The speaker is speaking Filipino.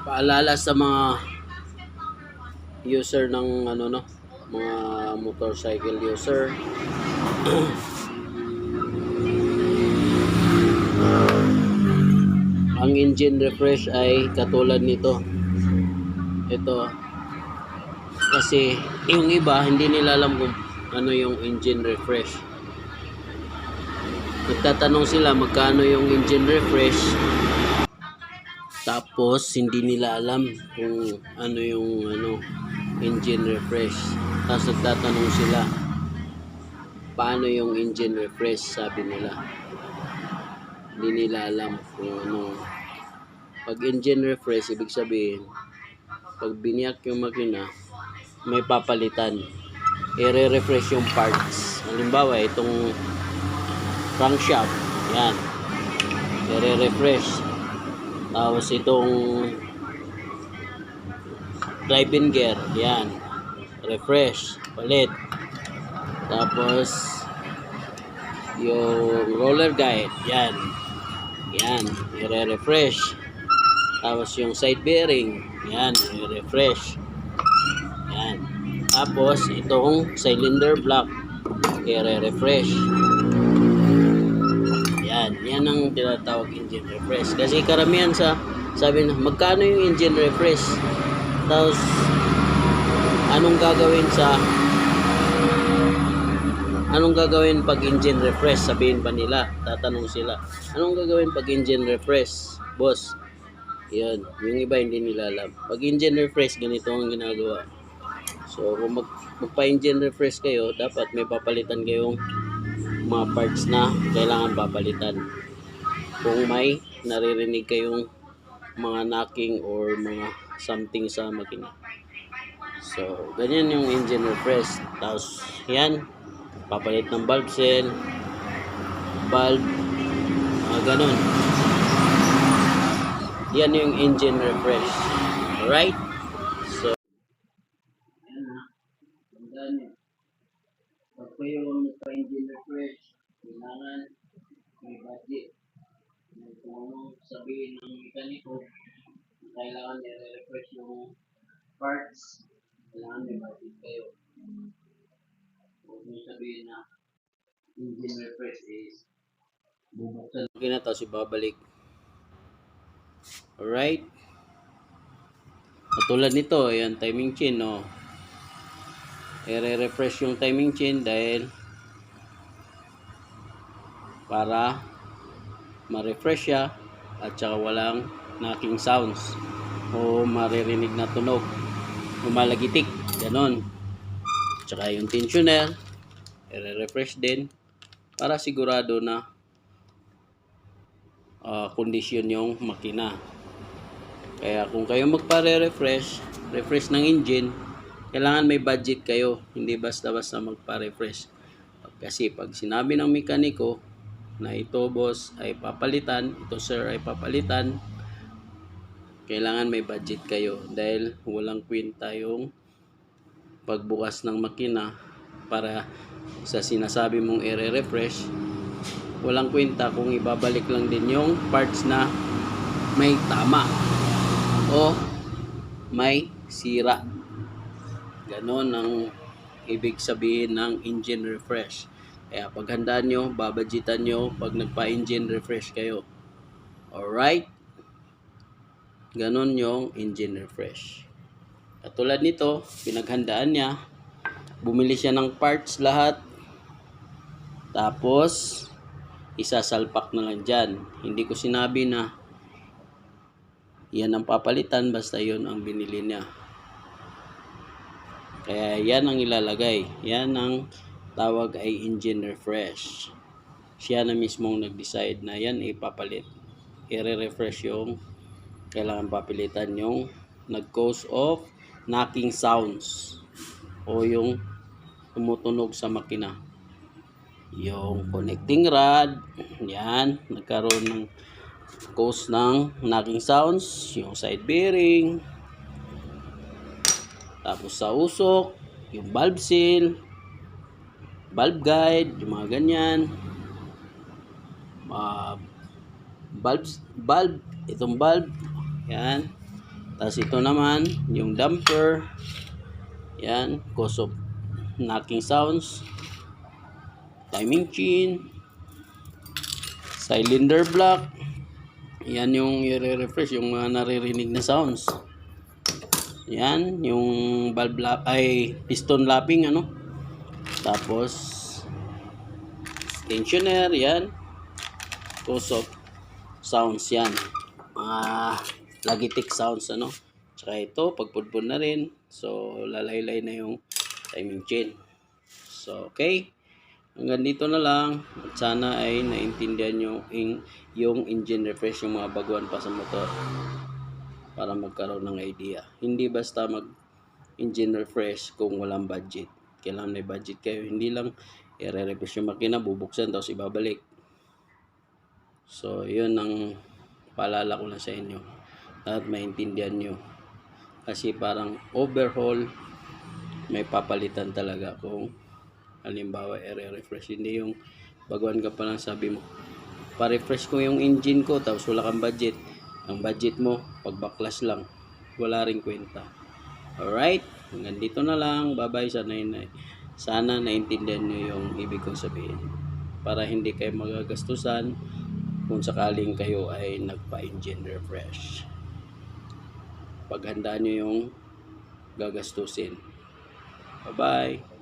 Paalala sa mga user ng ano no, mga motorcycle user. Ang engine refresh ay katulad nito. Ito kasi yung iba hindi nila alam kung ano yung engine refresh. Nagtatanong sila magkano yung engine refresh. Tapos hindi nila alam kung ano yung engine refresh. Tapos nagtatanong sila paano yung engine refresh, sabi nila. Hindi nila alam kung ano. Pag engine refresh, ibig sabihin pag biniyak yung makina, may papalitan. I-refresh yung parts. Halimbawa, itong crankshaft, yan. I-refresh. Tapos itong driving gear, yan. Refresh, palit. Tapos yung roller guide, yan. Yan, i-refresh. Tapos yung side bearing, yan, i-refresh. Yan. Tapos itong cylinder block, i-refresh. Yan ang tinatawag engine refresh. Kasi karamihan sa sabi na magkano yung engine refresh? Tapos anong gagawin pag engine refresh? Sabihin pa nila, tatanong sila. Anong gagawin pag engine refresh, boss? Yan, yung iba hindi nila alam. Pag engine refresh, ganito ang ginagawa. So kung magpa-engine refresh kayo, dapat may papalitan kayong mga parts na kailangan papalitan. Kung may naririnig kayong mga knocking or mga something sa makina. So ganyan yung engine refresh. Tapos yan, papalit ng valve seal, valve, ganun. Yan yung engine refresh. Alright? So, yan na. Tandaan nyo. Pag kayo magpa-engine refresh, kailangan may budget. Kung sabihin ng mekaniko, kailangan i-refresh yung parts, kailangan may budget kayo. Huwag nyo sabihin na engine refresh is bubuksan na tapos ibabalik. Alright? Katulad nito, ayan, timing chain, no? I-refresh yung timing chain dahil para ma-refresh siya at saka walang knocking sounds o maririnig na tunog, lumalagitik, ganon. Tsaka yung tensioner, i-refresh din para sigurado na kondisyon yung makina. Kaya kung kayo magpa-refresh ng engine, kailangan may budget kayo, hindi basta-basta magpa-refresh. Kasi pag sinabi ng mekaniko na ito boss ay papalitan, ito sir ay papalitan, kailangan may budget kayo dahil walang kwenta yung pagbukas ng makina para sa sinasabi mong i-refresh. Walang kwenta kung ibabalik lang din yung parts na may tama o may sira. Ganon ang ibig sabihin ng engine refresh. Kaya paghandaan nyo, babadgetan nyo pag nagpa-engine refresh kayo. Alright? Ganon yung engine refresh. Katulad nito, pinaghandaan niya. Bumili siya ng parts lahat. Tapos, isasalpak na lang dyan. Hindi ko sinabi na yan ang papalitan, basta yun ang binili niya. Kaya yan ang ilalagay. Yan ang tawag ay engine refresh. Siya na mismong nag-decide na yan ipapalit. I-refresh yung kailangan papalitan yung nag-cause of knocking sounds o yung tumutunog sa makina. Yung connecting rod, yan, nagkaroon ng cause ng knocking sounds, yung side bearing, tapos sa usok, yung valve seal, valve guide, yung mga ganyan, valve, itong valve, yan, Tapos ito naman, yung damper. Yan, cause of knocking sounds. Timing chain. Cylinder block. Yan yung i-refresh, yung mga naririnig na sounds. Yan, yung valve lap, ay piston lapping ano. Tapos tensioner, yan. Cause of sounds yan. Mga lagitik sounds ano. Tsaka ito, pagpudpud na rin. So, lalaylay na yung timing chain. So, okay. Hanggang dito na lang. At sana ay naintindihan nyo yung engine refresh, yung mga baguhan pa sa motor. Para magkaroon ng idea. Hindi basta mag-engine refresh kung walang budget. Kailangan may budget kayo. Hindi lang i-refresh yung makina, bubuksan tapos ibabalik. So, yun ang paalala ko lang sa inyo. At maintindihan nyo. Kasi parang overhaul, may papalitan talaga kung halimbawa i-refresh. Hindi yung baguhan ka pa lang sabi mo, pa-refresh ko yung engine ko tapos wala kang budget. Ang budget mo, pagbaklas lang. Wala ring kwenta. Alright? Hanggang dito na lang. Bye-bye. Sana naintindihan nyo yung ibig kong sabihin. Para hindi kayo magagastusan kung sakaling kayo ay nagpa-engine refresh. Paghandaan nyo yung gagastusin. Bye-bye.